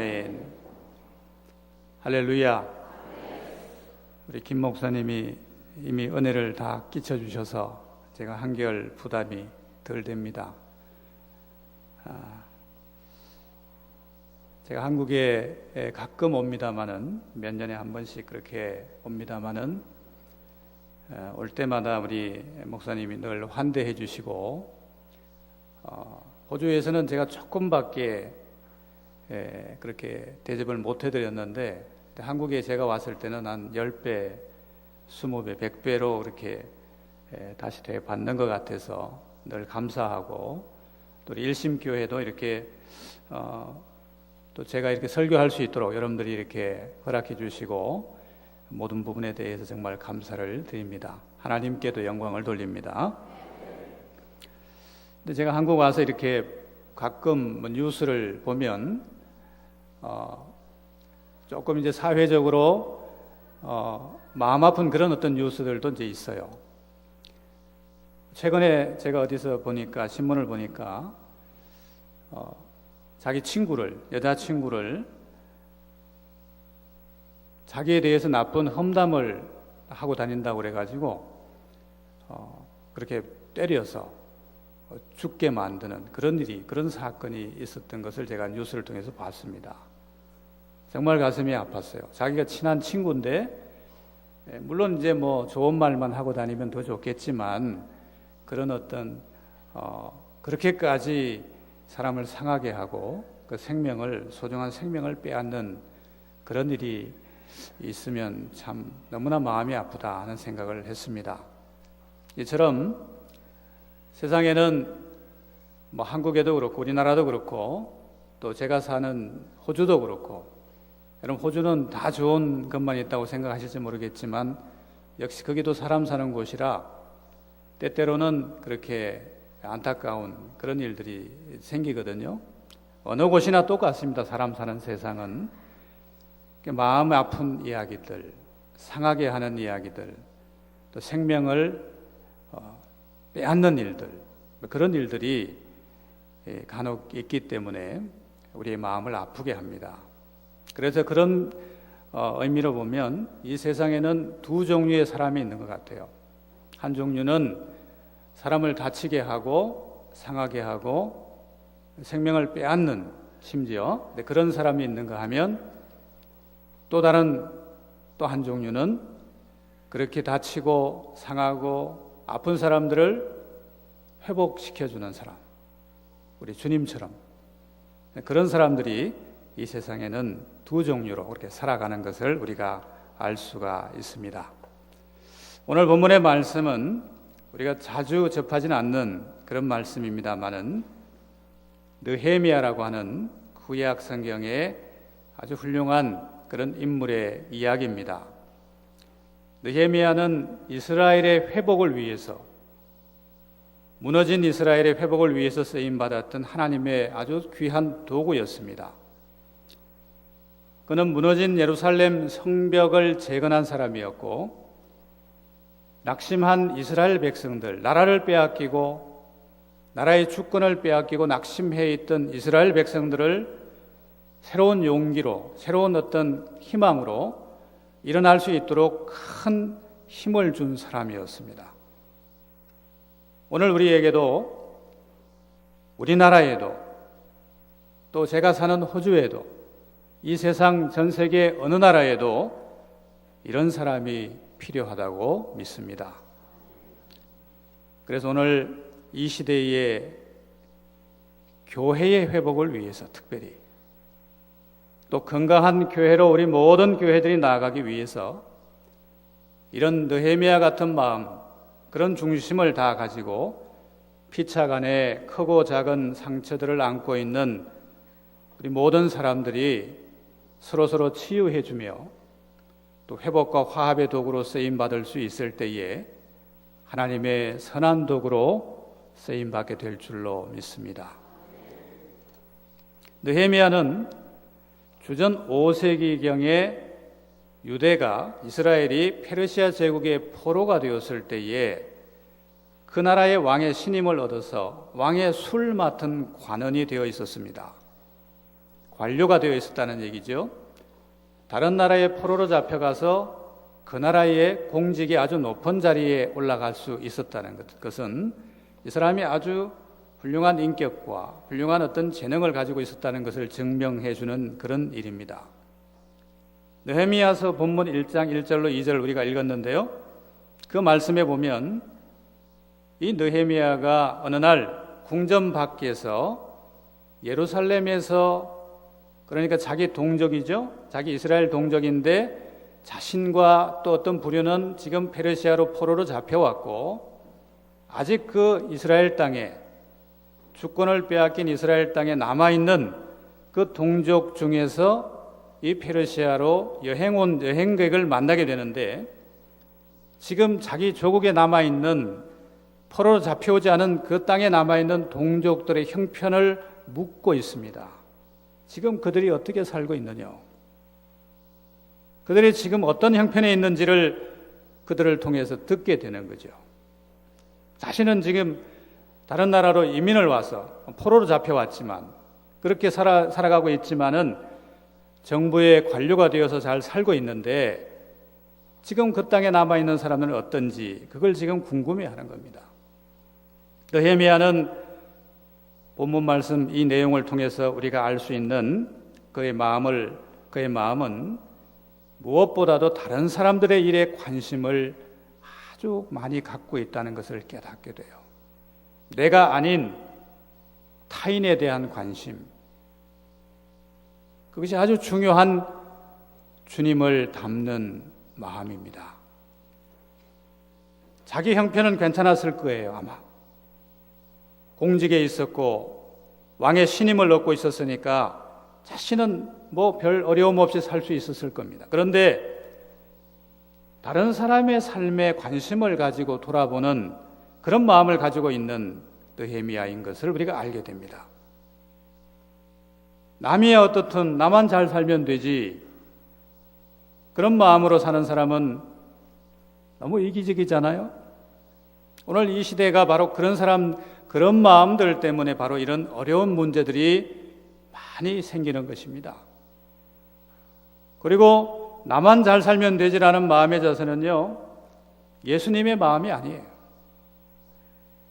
아멘. 할렐루야. 우리 김 목사님이 이미 은혜를 다 끼쳐주셔서 제가 한결 부담이 덜 됩니다. 제가 한국에 가끔 옵니다마는, 몇 년에 한 번씩 그렇게 옵니다마는, 올 때마다 우리 목사님이 늘 환대해 주시고, 호주에서는 제가 조금밖에 그렇게 대접을 못 해드렸는데, 한국에 제가 왔을 때는 한 10배, 20배, 100배로 그렇게 다시 대받는 것 같아서 늘 감사하고, 또 우리 일심교회도 이렇게 또 제가 이렇게 설교할 수 있도록 여러분들이 이렇게 허락해 주시고, 모든 부분에 대해서 정말 감사를 드립니다. 하나님께도 영광을 돌립니다. 근데 제가 한국 와서 이렇게 가끔 뉴스를 보면 조금 이제 사회적으로 마음 아픈 그런 어떤 뉴스들도 이제 있어요. 최근에 제가 어디서 보니까, 신문을 보니까 자기 친구를, 여자친구를 자기에 대해서 나쁜 험담을 하고 다닌다고 그래가지고 그렇게 때려서 죽게 만드는 그런 일이, 그런 사건이 있었던 것을 제가 뉴스를 통해서 봤습니다. 정말 가슴이 아팠어요. 자기가 친한 친구인데, 물론 이제 뭐 좋은 말만 하고 다니면 더 좋겠지만, 그런 어떤 그렇게까지 사람을 상하게 하고 그 생명을, 소중한 생명을 빼앗는 그런 일이 있으면 참 너무나 마음이 아프다 하는 생각을 했습니다. 이처럼 세상에는 뭐 한국에도 그렇고 우리나라도 그렇고 또 제가 사는 호주도 그렇고, 여러분 호주는 다 좋은 것만 있다고 생각하실지 모르겠지만 역시 거기도 사람 사는 곳이라 때때로는 그렇게 안타까운 그런 일들이 생기거든요. 어느 곳이나 똑같습니다. 사람 사는 세상은 마음 아픈 이야기들, 상하게 하는 이야기들, 또 생명을 빼앗는 일들, 그런 일들이 간혹 있기 때문에 우리의 마음을 아프게 합니다. 그래서 그런 의미로 보면 이 세상에는 두 종류의 사람이 있는 것 같아요. 한 종류는 사람을 다치게 하고 상하게 하고 생명을 빼앗는, 심지어 그런 사람이 있는가 하면, 또 한 종류는 그렇게 다치고 상하고 아픈 사람들을 회복시켜주는 사람, 우리 주님처럼 그런 사람들이 이 세상에는 두 종류로 그렇게 살아가는 것을 우리가 알 수가 있습니다. 오늘 본문의 말씀은 우리가 자주 접하지는 않는 그런 말씀입니다만은, 느헤미야라고 하는 구약 성경의 아주 훌륭한 그런 인물의 이야기입니다. 느헤미야는 이스라엘의 회복을 위해서, 무너진 이스라엘의 회복을 위해서 쓰임받았던 하나님의 아주 귀한 도구였습니다. 그는 무너진 예루살렘 성벽을 재건한 사람이었고, 낙심한 이스라엘 백성들, 나라를 빼앗기고 나라의 주권을 빼앗기고 낙심해 있던 이스라엘 백성들을 새로운 용기로, 새로운 어떤 희망으로 일어날 수 있도록 큰 힘을 준 사람이었습니다. 오늘 우리에게도, 우리나라에도, 또 제가 사는 호주에도, 이 세상 전 세계 어느 나라에도 이런 사람이 필요하다고 믿습니다. 그래서 오늘 이 시대의 교회의 회복을 위해서, 특별히 또 건강한 교회로 우리 모든 교회들이 나아가기 위해서 이런 느헤미야 같은 마음, 그런 중심을 다 가지고 피착 안에 크고 작은 상처들을 안고 있는 우리 모든 사람들이 서로서로 치유해주며 또 회복과 화합의 도구로 쓰임받을 수 있을 때에 하나님의 선한 도구로 쓰임받게 될 줄로 믿습니다. 느헤미야는 주전 5세기경에 유대가, 이스라엘이 페르시아 제국의 포로가 되었을 때에 그 나라의 왕의 신임을 얻어서 왕의 술 맡은 관원이 되어 있었습니다. 관료가 되어 있었다는 얘기죠. 다른 나라의 포로로 잡혀가서 그 나라의 공직이 아주 높은 자리에 올라갈 수 있었다는 것은 이 사람이 아주 훌륭한 인격과 훌륭한 어떤 재능을 가지고 있었다는 것을 증명해 주는 그런 일입니다. 느헤미야서 본문 1장 1절로 2절 우리가 읽었는데요. 그 말씀에 보면 이 느헤미야가 어느 날 궁전 밖에서 예루살렘에서, 그러니까 자기 동족이죠. 자기 이스라엘 동족인데 자신과 또 어떤 부류는 지금 페르시아로 포로로 잡혀왔고 아직 그 이스라엘 땅에, 주권을 빼앗긴 이스라엘 땅에 남아있는 그 동족 중에서 이 페르시아로 온 여행객을 만나게 되는데, 지금 자기 조국에 남아있는, 포로로 잡혀오지 않은 그 땅에 남아있는 동족들의 형편을 묻고 있습니다. 지금 그들이 어떻게 살고 있느냐, 그들이 지금 어떤 형편에 있는지를 그들을 통해서 듣게 되는 거죠. 자신은 지금 다른 나라로 이민을 와서 포로로 잡혀왔지만, 그렇게 살아가고 있지만은 정부의 관료가 되어서 잘 살고 있는데 지금 그 땅에 남아있는 사람들은 어떤지 그걸 지금 궁금해하는 겁니다. 느헤미야는 본문 말씀 이 내용을 통해서 우리가 알 수 있는 그의 마음은 무엇보다도 다른 사람들의 일에 관심을 아주 많이 갖고 있다는 것을 깨닫게 돼요. 내가 아닌 타인에 대한 관심, 그것이 아주 중요한 주님을 닮는 마음입니다. 자기 형편은 괜찮았을 거예요. 아마 공직에 있었고 왕의 신임을 얻고 있었으니까 자신은 뭐 별 어려움 없이 살 수 있었을 겁니다. 그런데 다른 사람의 삶에 관심을 가지고 돌아보는 그런 마음을 가지고 있는 느헤미야인 것을 우리가 알게 됩니다. 남이야 어떻든 나만 잘 살면 되지, 그런 마음으로 사는 사람은 너무 이기적이잖아요. 오늘 이 시대가 바로 그런 마음들 때문에 바로 이런 어려운 문제들이 많이 생기는 것입니다. 그리고 나만 잘 살면 되지라는 마음의 자세는요, 예수님의 마음이 아니에요.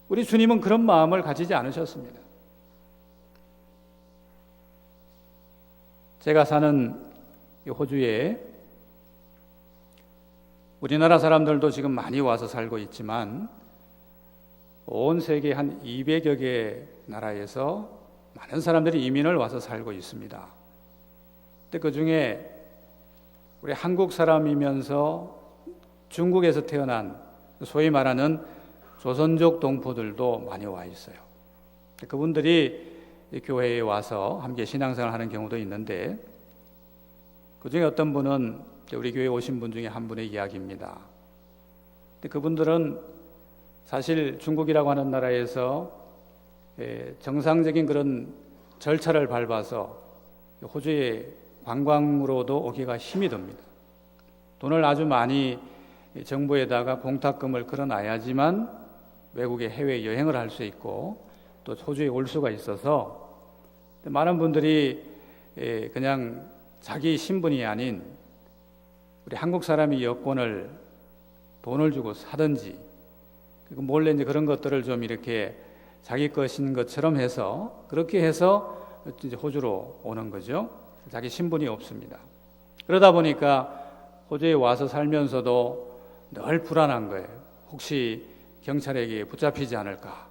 우리 주님은 그런 마음을 가지지 않으셨습니다. 제가 사는 호주에 우리나라 사람들도 지금 많이 와서 살고 있지만 온 세계 한 200여 개 나라에서 많은 사람들이 이민을 와서 살고 있습니다. 근데 그 중에 우리 한국 사람이면서 중국에서 태어난 소위 말하는 조선족 동포들도 많이 와 있어요. 그분들이 교회에 와서 함께 신앙생활을 하는 경우도 있는데, 그 중에 어떤 분은 우리 교회에 오신 분 중에 한 분의 이야기입니다. 근데 그분들은 사실 중국이라고 하는 나라에서 정상적인 그런 절차를 밟아서 호주에 관광으로도 오기가 힘이 듭니다. 돈을 아주 많이 정부에다가 공탁금을 걸어놔야지만 외국에 해외 여행을 할 수 있고 또 호주에 올 수가 있어서 많은 분들이 그냥 자기 신분이 아닌 우리 한국 사람이 여권을 돈을 주고 사든지 몰래 이제 그런 것들을 좀 이렇게 자기 것인 것처럼 해서 그렇게 해서 이제 호주로 오는 거죠. 자기 신분이 없습니다. 그러다 보니까 호주에 와서 살면서도 늘 불안한 거예요. 혹시 경찰에게 붙잡히지 않을까?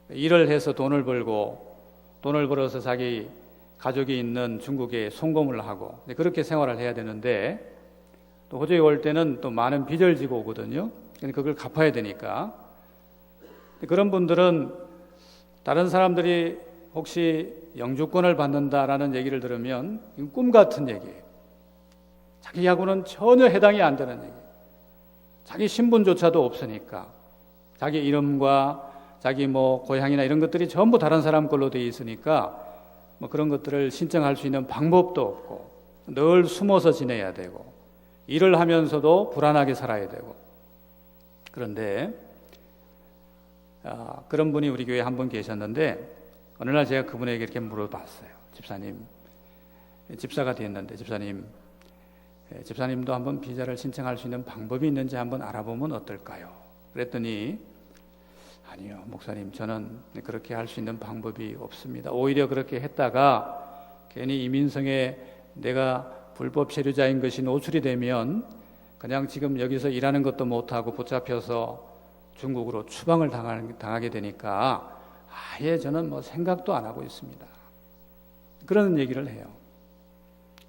일을 해서 돈을 벌어서 자기 가족이 있는 중국에 송금을 하고 그렇게 생활을 해야 되는데, 또 호주에 올 때는 또 많은 빚을 지고 오거든요. 그걸 갚아야 되니까. 그런 분들은 다른 사람들이 혹시 영주권을 받는다라는 얘기를 들으면 꿈 같은 얘기예요. 자기하고는 전혀 해당이 안 되는 얘기예요. 자기 신분조차도 없으니까 자기 이름과 자기 고향이나 이런 것들이 전부 다른 사람 걸로 되어 있으니까 그런 것들을 신청할 수 있는 방법도 없고 늘 숨어서 지내야 되고 일을 하면서도 불안하게 살아야 되고. 그런데 그런 분이 우리 교회에 한 분 계셨는데 어느 날 제가 그분에게 이렇게 물어봤어요. 집사님, 집사가 됐는데 집사님도 한번 비자를 신청할 수 있는 방법이 있는지 한번 알아보면 어떨까요? 그랬더니 아니요, 목사님, 저는 그렇게 할 수 있는 방법이 없습니다. 오히려 그렇게 했다가 괜히 이민성에 내가 불법 체류자인 것이 노출이 되면 그냥 지금 여기서 일하는 것도 못하고 붙잡혀서 중국으로 추방을 당하게 되니까 아예 저는 뭐 생각도 안 하고 있습니다. 그런 얘기를 해요.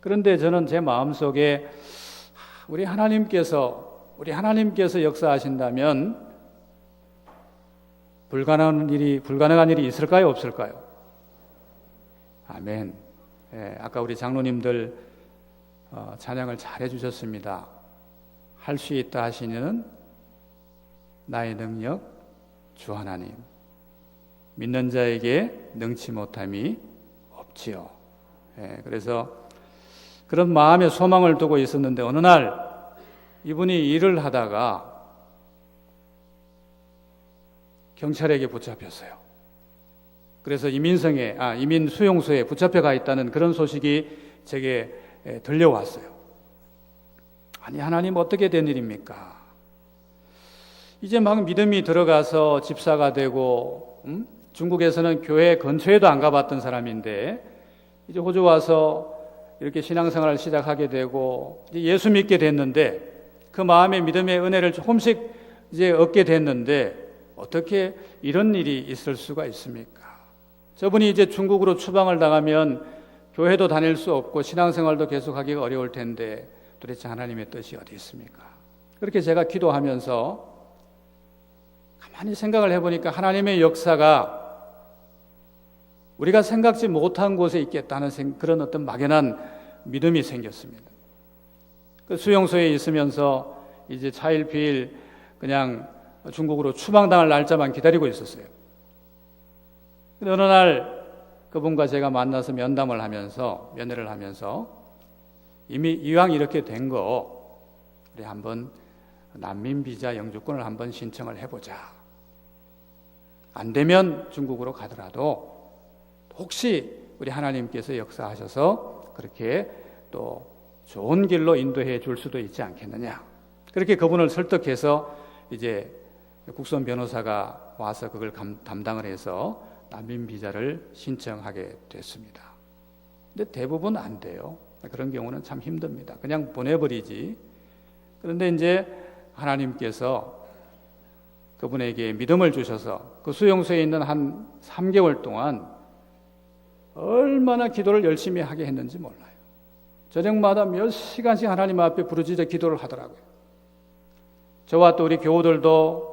그런데 저는 제 마음속에 우리 하나님께서 역사하신다면 불가능한 일이 있을까요? 없을까요? 아멘. 예, 아까 우리 장로님들 찬양을 잘 해주셨습니다. 할 수 있다 하시는 나의 능력 주 하나님, 믿는 자에게 능치 못함이 없지요. 예, 그래서 그런 마음의 소망을 두고 있었는데 어느 날 이분이 일을 하다가 경찰에게 붙잡혔어요. 그래서 이민 수용소에 붙잡혀가 있다는 그런 소식이 제게 들려왔어요. 아니, 하나님 어떻게 된 일입니까? 이제 막 믿음이 들어가서 집사가 되고 중국에서는 교회 근처에도 안 가봤던 사람인데 이제 호주 와서 이렇게 신앙생활을 시작하게 되고 이제 예수 믿게 됐는데 그 마음의 믿음의 은혜를 조금씩 이제 얻게 됐는데 어떻게 이런 일이 있을 수가 있습니까? 저분이 이제 중국으로 추방을 당하면 교회도 다닐 수 없고 신앙생활도 계속하기가 어려울 텐데 도대체 하나님의 뜻이 어디 있습니까? 그렇게 제가 기도하면서 가만히 생각을 해보니까 하나님의 역사가 우리가 생각지 못한 곳에 있겠다는 그런 어떤 막연한 믿음이 생겼습니다. 그 수용소에 있으면서 이제 차일피일 그냥 중국으로 추방당할 날짜만 기다리고 있었어요. 근데 어느 날 그분과 제가 만나서 면담을 하면서 면회를 하면서 이미 이왕 이렇게 된 거 우리 한번 난민 비자 영주권을 한번 신청을 해보자. 안 되면 중국으로 가더라도 혹시 우리 하나님께서 역사하셔서 그렇게 또 좋은 길로 인도해 줄 수도 있지 않겠느냐. 그렇게 그분을 설득해서 이제 국선 변호사가 와서 그걸 담당을 해서 난민 비자를 신청하게 됐습니다. 근데 대부분 안 돼요. 그런 경우는 참 힘듭니다. 그냥 보내버리지. 그런데 이제 하나님께서 그분에게 믿음을 주셔서 그 수용소에 있는 한 3개월 동안 얼마나 기도를 열심히 하게 했는지 몰라요. 저녁마다 몇 시간씩 하나님 앞에 부르짖어 기도를 하더라고요. 저와 또 우리 교우들도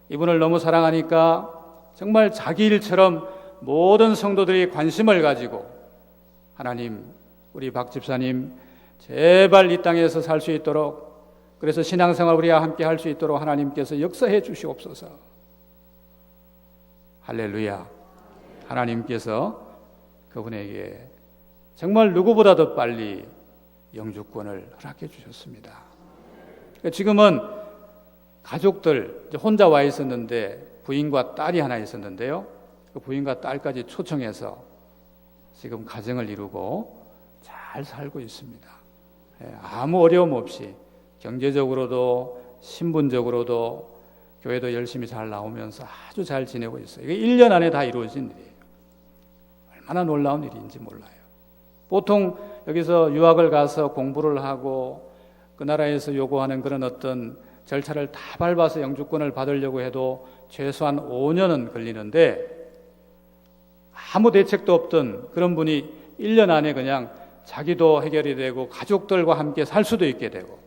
이분을 너무 사랑하니까 정말 자기 일처럼 모든 성도들이 관심을 가지고 하나님, 우리 박 집사님 제발 이 땅에서 살 수 있도록, 그래서 신앙생활 우리와 함께 할 수 있도록 하나님께서 역사해 주시옵소서. 할렐루야. 하나님께서 그분에게 정말 누구보다도 빨리 영주권을 허락해 주셨습니다. 지금은 가족들 혼자 와 있었는데 부인과 딸이 하나 있었는데요. 그 부인과 딸까지 초청해서 지금 가정을 이루고 잘 살고 있습니다. 아무 어려움 없이 경제적으로도 신분적으로도 교회도 열심히 잘 나오면서 아주 잘 지내고 있어요. 이게 1년 안에 다 이루어진 일이에요. 얼마나 놀라운 일인지 몰라요. 보통 여기서 유학을 가서 공부를 하고 그 나라에서 요구하는 그런 어떤 절차를 다 밟아서 영주권을 받으려고 해도 최소한 5년은 걸리는데 아무 대책도 없던 그런 분이 1년 안에 그냥 자기도 해결이 되고 가족들과 함께 살 수도 있게 되고,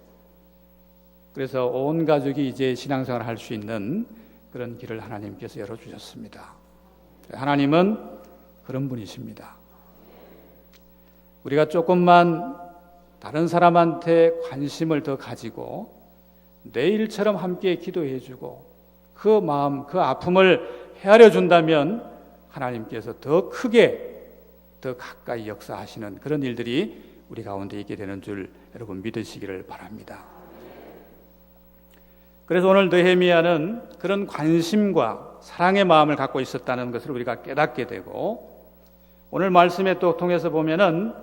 그래서 온 가족이 이제 신앙생활을 할 수 있는 그런 길을 하나님께서 열어주셨습니다. 하나님은 그런 분이십니다. 우리가 조금만 다른 사람한테 관심을 더 가지고 내 일처럼 함께 기도해주고 그 마음, 그 아픔을 헤아려 준다면 하나님께서 더 크게, 더 가까이 역사하시는 그런 일들이 우리 가운데 있게 되는 줄 여러분 믿으시기를 바랍니다. 그래서 오늘 느헤미야는 그런 관심과 사랑의 마음을 갖고 있었다는 것을 우리가 깨닫게 되고, 오늘 말씀에 또 통해서 보면은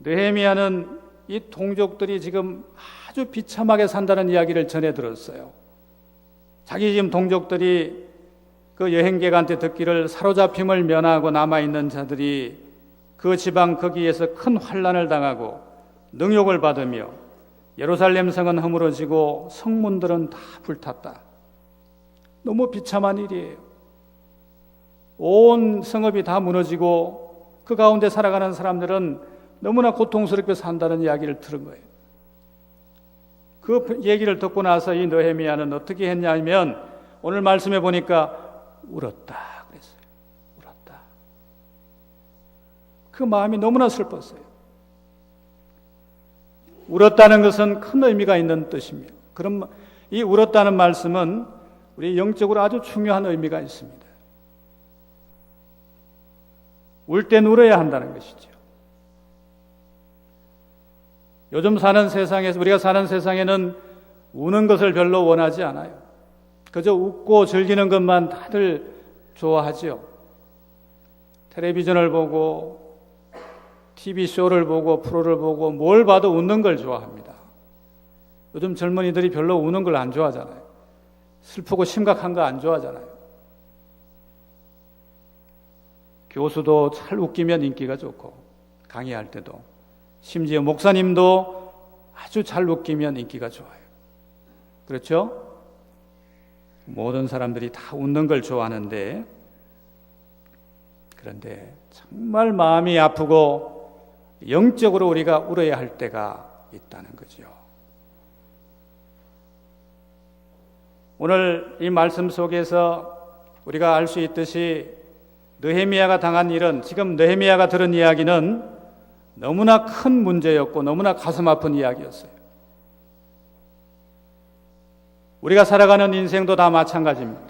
느헤미야는 이 동족들이 지금 아주 비참하게 산다는 이야기를 전해 들었어요. 자기 지금 동족들이 그 여행객한테 듣기를 사로잡힘을 면하고 남아있는 자들이 그 지방 거기에서 큰 환난을 당하고 능욕을 받으며 예루살렘 성은 허물어지고 성문들은 다 불탔다. 너무 비참한 일이에요. 온 성읍이 다 무너지고 그 가운데 살아가는 사람들은 너무나 고통스럽게 산다는 이야기를 들은 거예요. 그 얘기를 듣고 나서 이 느헤미야는 어떻게 했냐면 오늘 말씀해 보니까 울었다 그랬어요. 울었다. 그 마음이 너무나 슬펐어요. 울었다는 것은 큰 의미가 있는 뜻입니다. 그럼 이 울었다는 말씀은 우리 영적으로 아주 중요한 의미가 있습니다. 울 땐 울어야 한다는 것이죠. 요즘 사는 세상에서, 우리가 사는 세상에는 우는 것을 별로 원하지 않아요. 그저 웃고 즐기는 것만 다들 좋아하죠. 텔레비전을 보고 TV쇼를 보고 프로를 보고 뭘 봐도 웃는 걸 좋아합니다. 요즘 젊은이들이 별로 우는 걸 안 좋아하잖아요. 슬프고 심각한 거 안 좋아하잖아요. 교수도 잘 웃기면 인기가 좋고 강의할 때도, 심지어 목사님도 아주 잘 웃기면 인기가 좋아요. 그렇죠? 모든 사람들이 다 웃는 걸 좋아하는데, 그런데 정말 마음이 아프고 영적으로 우리가 울어야 할 때가 있다는 거죠. 오늘 이 말씀 속에서 우리가 알 수 있듯이 느헤미야가 당한 일은, 지금 느헤미야가 들은 이야기는 너무나 큰 문제였고 너무나 가슴 아픈 이야기였어요. 우리가 살아가는 인생도 다 마찬가지입니다.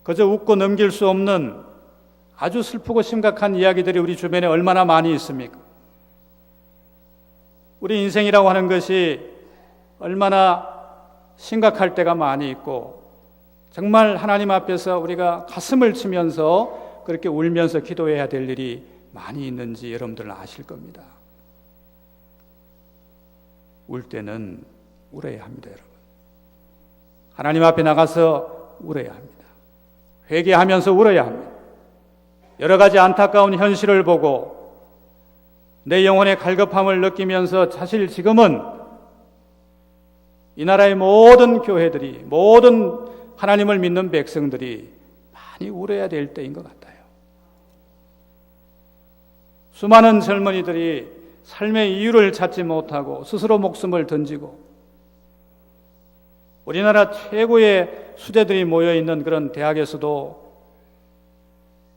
그저 웃고 넘길 수 없는 아주 슬프고 심각한 이야기들이 우리 주변에 얼마나 많이 있습니까? 우리 인생이라고 하는 것이 얼마나 심각할 때가 많이 있고, 정말 하나님 앞에서 우리가 가슴을 치면서 그렇게 울면서 기도해야 될 일이 많이 있는지 여러분들은 아실 겁니다. 울 때는 울어야 합니다, 여러분. 하나님 앞에 나가서 울어야 합니다. 회개하면서 울어야 합니다. 여러 가지 안타까운 현실을 보고 내 영혼의 갈급함을 느끼면서 사실 지금은 이 나라의 모든 교회들이, 모든 하나님을 믿는 백성들이 많이 울어야 될 때인 것 같아요. 수많은 젊은이들이 삶의 이유를 찾지 못하고 스스로 목숨을 던지고, 우리나라 최고의 수재들이 모여있는 그런 대학에서도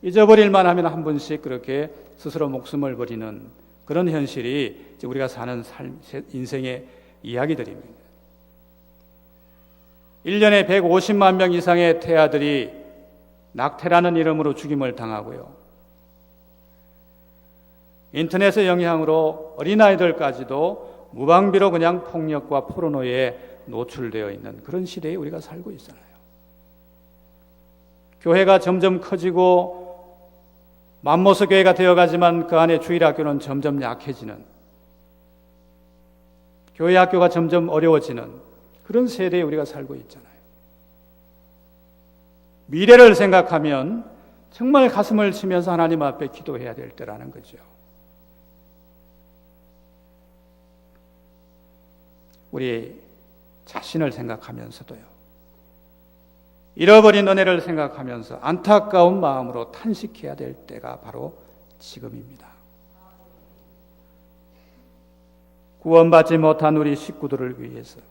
잊어버릴만 하면 한 분씩 그렇게 스스로 목숨을 버리는 그런 현실이 우리가 사는 인생의 이야기들입니다. 1년에 150만 명 이상의 태아들이 낙태라는 이름으로 죽임을 당하고요. 인터넷의 영향으로 어린아이들까지도 무방비로 그냥 폭력과 포르노에 노출되어 있는 그런 시대에 우리가 살고 있잖아요. 교회가 점점 커지고 맘모스 교회가 되어가지만 그 안에 주일학교는 점점 약해지는, 교회 학교가 점점 어려워지는 그런 세대에 우리가 살고 있잖아요. 미래를 생각하면 정말 가슴을 치면서 하나님 앞에 기도해야 될 때라는 거죠. 우리 자신을 생각하면서도요, 잃어버린 은혜를 생각하면서 안타까운 마음으로 탄식해야 될 때가 바로 지금입니다. 구원받지 못한 우리 식구들을 위해서,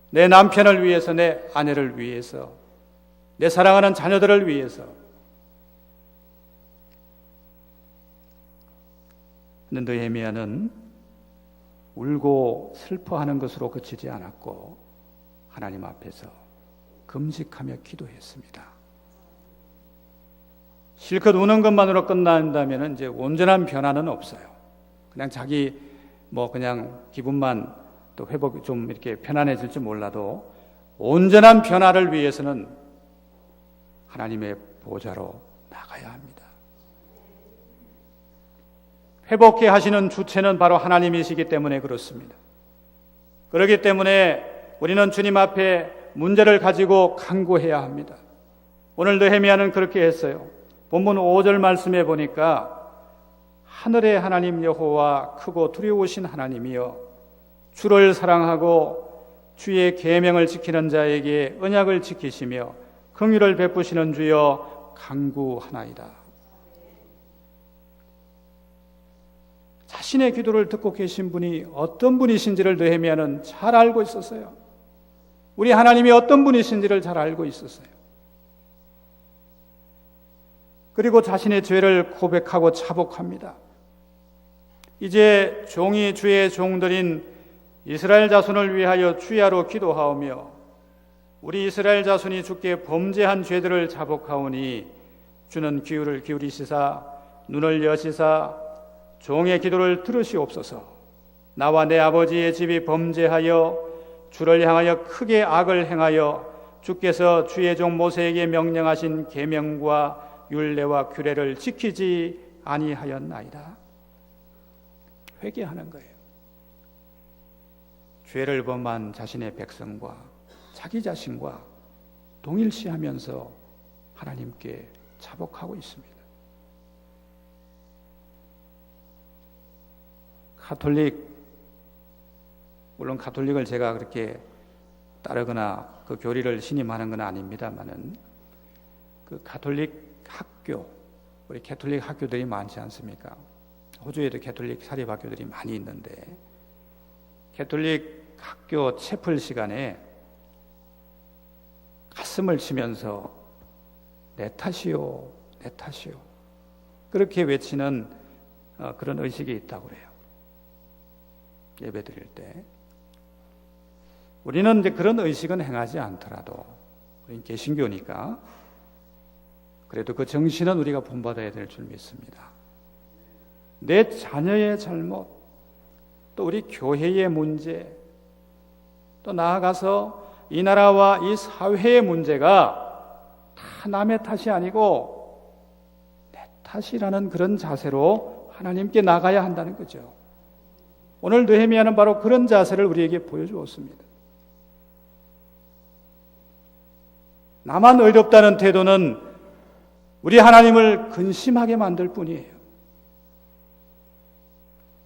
내 남편을 위해서, 내 아내를 위해서, 내 사랑하는 자녀들을 위해서. 근데 느헤미야는 울고 슬퍼하는 것으로 그치지 않았고 하나님 앞에서 금식하며 기도했습니다. 실컷 우는 것만으로 끝난다면 이제 온전한 변화는 없어요. 그냥 자기 그냥 기분만 또 회복이 좀 이렇게 편안해질지 몰라도 온전한 변화를 위해서는 하나님의 보좌로 나가야 합니다. 회복해 하시는 주체는 바로 하나님이시기 때문에 그렇습니다. 그렇기 때문에 우리는 주님 앞에 문제를 가지고 간구해야 합니다. 오늘 느헤미야는 그렇게 했어요. 본문 5절 말씀에 보니까 하늘의 하나님 여호와 크고 두려우신 하나님이여 주를 사랑하고 주의 계명을 지키는 자에게 언약을 지키시며 긍휼을 베푸시는 주여 간구하나이다. 자신의 기도를 듣고 계신 분이 어떤 분이신지를 느헤미야는 잘 알고 있었어요. 우리 하나님이 어떤 분이신지를 잘 알고 있었어요. 그리고 자신의 죄를 고백하고 자복합니다. 이제 종이 주의 종들인 이스라엘 자손을 위하여 주야로 기도하오며 우리 이스라엘 자손이 주께 범죄한 죄들을 자복하오니 주는 귀를 기울이시사 눈을 여시사 종의 기도를 들으시옵소서. 나와 내 아버지의 집이 범죄하여 주를 향하여 크게 악을 행하여 주께서 주의 종 모세에게 명령하신 계명과 율례와 규례를 지키지 아니하였나이다. 회개하는 거예요. 죄를 범한 자신의 백성과 자기 자신과 동일시하면서 하나님께 자복하고 있습니다. 물론 가톨릭을 제가 그렇게 따르거나 그 교리를 신임하는 건 아닙니다만은 그 가톨릭 학교, 우리 가톨릭 학교들이 많지 않습니까? 호주에도 가톨릭 사립학교들이 많이 있는데 가톨릭 학교 채플 시간에 가슴을 치면서 내 탓이요, 내 탓이요 그렇게 외치는 그런 의식이 있다고 그래요. 예배 드릴 때 우리는 이제 그런 의식은 행하지 않더라도 우리는 개신교니까 그래도 그 정신은 우리가 본받아야 될 줄 믿습니다. 내 자녀의 잘못, 또 우리 교회의 문제, 또 나아가서 이 나라와 이 사회의 문제가 다 남의 탓이 아니고 내 탓이라는 그런 자세로 하나님께 나가야 한다는 거죠. 오늘 느헤미야는 바로 그런 자세를 우리에게 보여주었습니다. 나만 의롭다는 태도는 우리 하나님을 근심하게 만들 뿐이에요.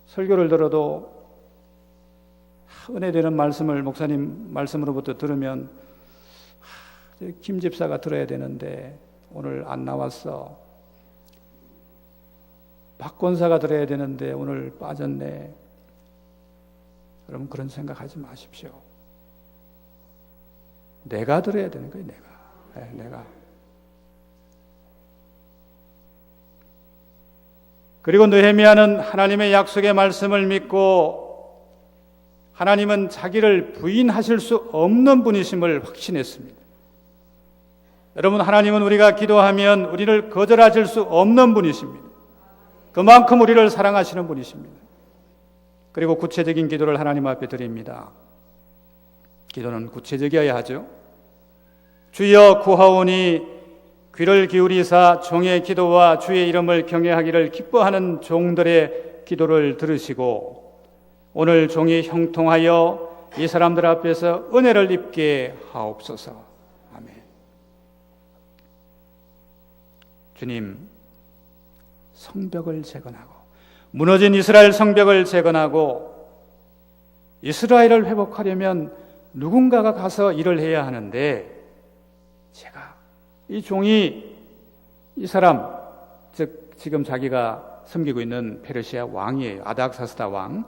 설교를 들어도 은혜되는 말씀을 목사님 말씀으로부터 들으면 김 집사가 들어야 되는데 오늘 안 나왔어. 박 권사가 들어야 되는데 오늘 빠졌네. 여러분 그런 생각하지 마십시오. 내가 들어야 되는 거예요. 내가. 그리고 느헤미야는 하나님의 약속의 말씀을 믿고 하나님은 자기를 부인하실 수 없는 분이심을 확신했습니다. 여러분 하나님은 우리가 기도하면 우리를 거절하실 수 없는 분이십니다. 그만큼 우리를 사랑하시는 분이십니다. 그리고 구체적인 기도를 하나님 앞에 드립니다. 기도는 구체적이어야 하죠. 주여 구하오니 귀를 기울이사 종의 기도와 주의 이름을 경외하기를 기뻐하는 종들의 기도를 들으시고 오늘 종이 형통하여 이 사람들 앞에서 은혜를 입게 하옵소서. 아멘. 주님, 성벽을 재건하고 무너진 이스라엘 성벽을 재건하고 이스라엘을 회복하려면 누군가가 가서 일을 해야 하는데 제가 이 종이 이 사람 즉 지금 자기가 섬기고 있는 페르시아 왕이에요. 아닥사스다 왕.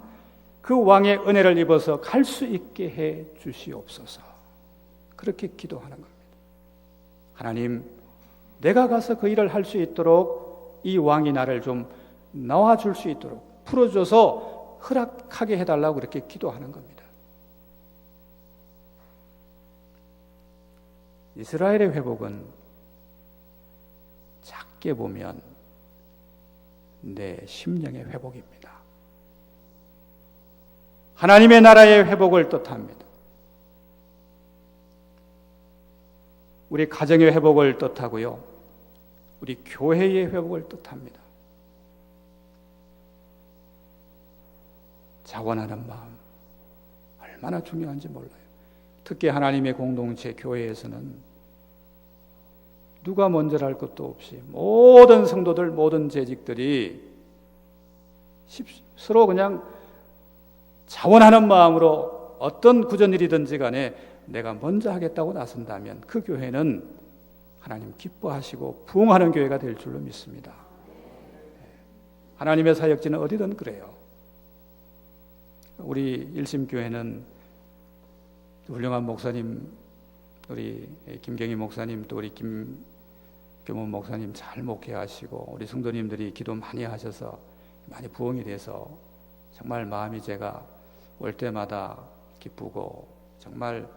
그 왕의 은혜를 입어서 갈 수 있게 해 주시옵소서. 그렇게 기도하는 겁니다. 하나님, 내가 가서 그 일을 할 수 있도록 이 왕이 나를 좀 나와줄 수 있도록 풀어줘서 허락하게 해달라고 그렇게 기도하는 겁니다. 이스라엘의 회복은 작게 보면 내 심령의 회복입니다. 하나님의 나라의 회복을 뜻합니다. 우리 가정의 회복을 뜻하고요. 우리 교회의 회복을 뜻합니다. 자원하는 마음 얼마나 중요한지 몰라요. 특히 하나님의 공동체 교회에서는 누가 먼저랄 것도 없이 모든 성도들, 모든 재직들이 서로 그냥 자원하는 마음으로 어떤 구전일이든지 간에 내가 먼저 하겠다고 나선다면 그 교회는 하나님 기뻐하시고 부흥하는 교회가 될 줄로 믿습니다. 하나님의 사역지는 어디든 그래요. 우리 일심교회는 훌륭한 목사님, 우리 김경희 목사님, 또 우리 김교문 목사님 잘 목회하시고 우리 성도님들이 기도 많이 하셔서 많이 부흥이 돼서 정말 마음이 제가 올 때마다 기쁘고 정말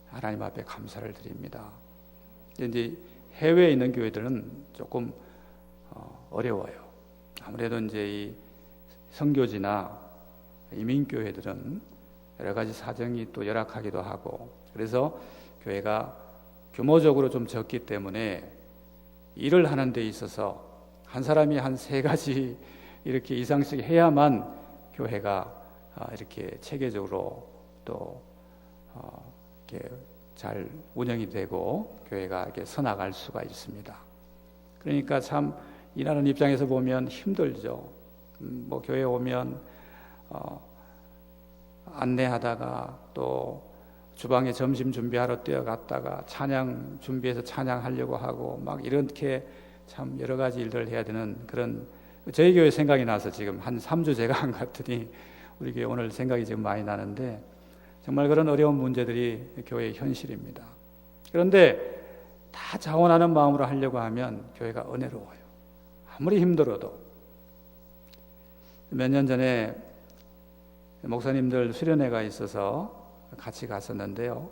하나님 앞에 감사를 드립니다. 이제 해외에 있는 교회들은 조금 어려워요. 아무래도 이제 이 선교지나 이민교회들은 여러 가지 사정이 또 열악하기도 하고 그래서 교회가 규모적으로 좀 적기 때문에 일을 하는 데 있어서 한 사람이 한 3가지 이렇게 이상씩 해야만 교회가 이렇게 체계적으로 또 이렇게 잘 운영이 되고 교회가 이렇게 서나갈 수가 있습니다. 그러니까 참 일하는 입장에서 보면 힘들죠. 뭐 교회 오면 안내하다가 또 주방에 점심 준비하러 뛰어갔다가 찬양 준비해서 찬양하려고 하고 막 이렇게 참 여러 가지 일들을 해야 되는 그런 저희 교회 생각이 나서 지금 한 3주 제가 안 갔더니 우리 교회 오늘 생각이 지금 많이 나는데 정말 그런 어려운 문제들이 교회의 현실입니다. 그런데 다 자원하는 마음으로 하려고 하면 교회가 은혜로워요. 아무리 힘들어도. 몇 년 전에 목사님들 수련회가 있어서 같이 갔었는데요.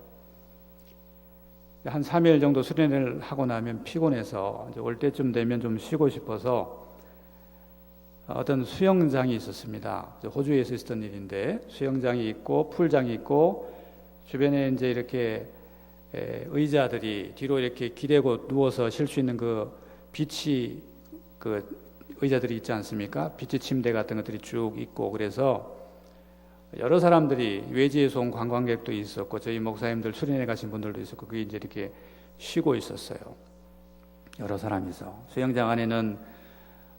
한 3일 정도 수련회를 하고 나면 피곤해서 이제 올 때쯤 되면 좀 쉬고 싶어서 어떤 수영장이 있었습니다. 호주에서 있었던 일인데 수영장이 있고 풀장이 있고 주변에 이제 이렇게 의자들이 뒤로 이렇게 기대고 누워서 쉴 수 있는 그 비치 그 의자들이 있지 않습니까? 비치 침대 같은 것들이 쭉 있고 그래서 여러 사람들이 외지에서 온 관광객도 있었고 저희 목사님들 수련회 가신 분들도 있었고 그게 이제 이렇게 쉬고 있었어요. 여러 사람이서 수영장 안에는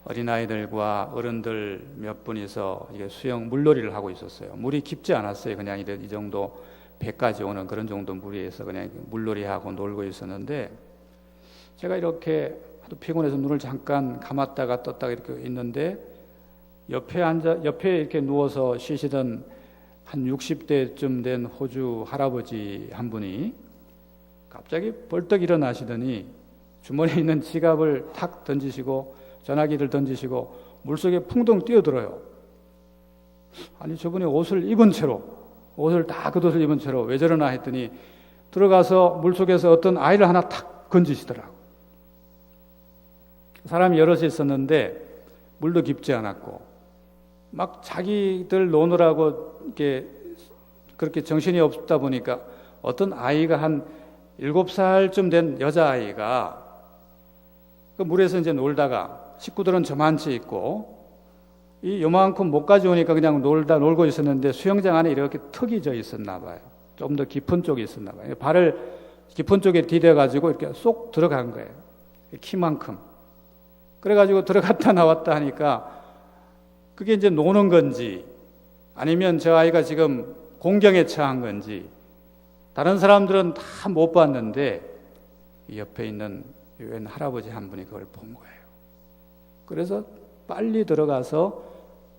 어린아이들과 어른들 몇 분이서 이게 수영 물놀이를 하고 있었어요. 물이 깊지 않았어요. 그냥 이 정도 배까지 오는 그런 정도 물에서 그냥 물놀이하고 놀고 있었는데 제가 이렇게 하도 피곤해서 눈을 잠깐 감았다가 떴다가 이렇게 있는데 옆에 이렇게 누워서 쉬시던 한 60대쯤 된 호주 할아버지 한 분이 갑자기 벌떡 일어나시더니 주머니에 있는 지갑을 탁 던지시고 전화기를 던지시고 물속에 풍덩 뛰어들어요. 아니 저분이 옷을 다 겉옷을 입은 채로 왜 저러나 했더니 들어가서 물속에서 어떤 아이를 하나 탁 건지시더라고. 사람이 여럿이 있었는데 물도 깊지 않았고 막 자기들 노느라고 이렇게 그렇게 정신이 없다 보니까 어떤 아이가 한 7살쯤 된 여자아이가 그 물에서 이제 놀다가 식구들은 저만치 있고 이 요만큼 목까지 오니까 그냥 놀고 있었는데 수영장 안에 이렇게 턱이 져 있었나 봐요. 좀 더 깊은 쪽에 있었나 봐요. 발을 깊은 쪽에 디뎌가지고 이렇게 쏙 들어간 거예요. 키만큼. 그래가지고 들어갔다 나왔다 하니까 그게 이제 노는 건지 아니면 저 아이가 지금 공경에 처한 건지 다른 사람들은 다 못 봤는데 옆에 있는 웬 할아버지 한 분이 그걸 본 거예요. 그래서 빨리 들어가서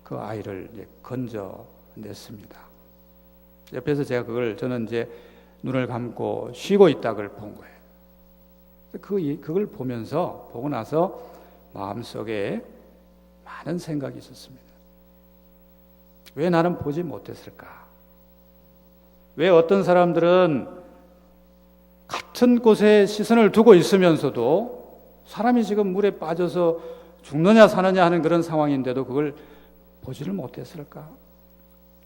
그 아이를 이제 건져냈습니다. 옆에서 제가 저는 이제 눈을 감고 쉬고 있다 그걸 본 거예요. 그걸 보고 나서 마음속에 많은 생각이 있었습니다. 왜 나는 보지 못했을까? 왜 어떤 사람들은 같은 곳에 시선을 두고 있으면서도 사람이 지금 물에 빠져서 죽느냐 사느냐 하는 그런 상황인데도 그걸 보지를 못했을까?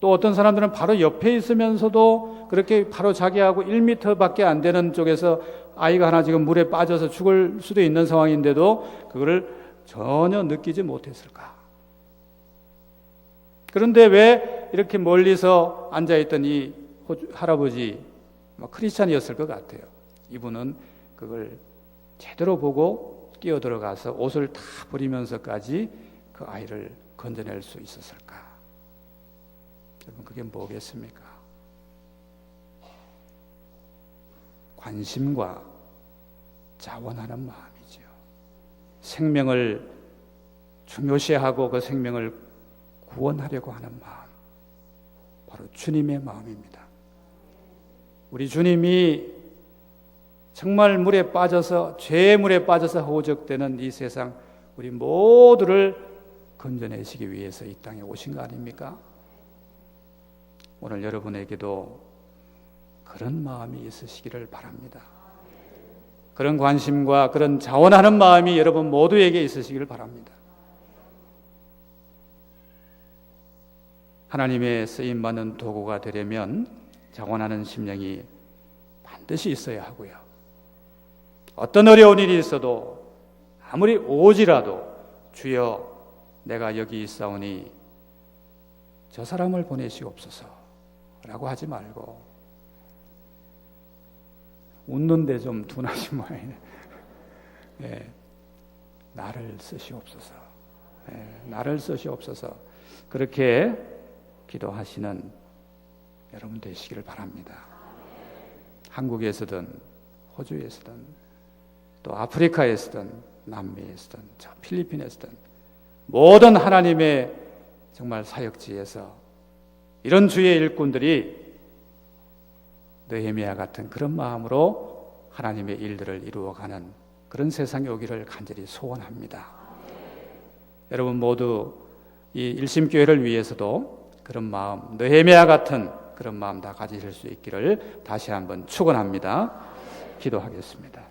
또 어떤 사람들은 바로 옆에 있으면서도 그렇게 바로 자기하고 1m밖에 안 되는 쪽에서 아이가 하나 지금 물에 빠져서 죽을 수도 있는 상황인데도 그거를 전혀 느끼지 못했을까? 그런데 왜 이렇게 멀리서 앉아있던 이 할아버지 크리스찬이었을 것 같아요. 이분은 그걸 제대로 보고 뛰어들어가서 옷을 다 버리면서까지 그 아이를 건져낼 수 있었을까? 여러분, 그게 뭐겠습니까? 관심과 자원하는 마음이죠. 생명을 중요시하고 그 생명을 구원하려고 하는 마음, 바로 주님의 마음입니다. 우리 주님이 정말 물에 빠져서, 죄의 물에 빠져서 허우적대는 이 세상 우리 모두를 건져내시기 위해서 이 땅에 오신 거 아닙니까? 오늘 여러분에게도 그런 마음이 있으시기를 바랍니다. 그런 관심과 그런 자원하는 마음이 여러분 모두에게 있으시기를 바랍니다. 하나님의 쓰임받는 도구가 되려면 자원하는 심령이 반드시 있어야 하고요. 어떤 어려운 일이 있어도 아무리 오지라도 주여 내가 여기 있사오니 저 사람을 보내시옵소서 라고 하지 말고, 웃는데 좀 둔하신 모양이네. 네, 나를 쓰시옵소서. 네, 나를 쓰시옵소서. 그렇게 기도하시는 여러분 되시기를 바랍니다. 한국에서든 호주에서든 또 아프리카에서든 남미에서든 저 필리핀에서든 모든 하나님의 정말 사역지에서 이런 주의 일꾼들이 느헤미야 같은 그런 마음으로 하나님의 일들을 이루어가는 그런 세상이 오기를 간절히 소원합니다. 여러분 모두 이 일심교회를 위해서도 그런 마음, 느헤미야 같은 그런 마음 다 가지실 수 있기를 다시 한번 축원합니다. 기도하겠습니다.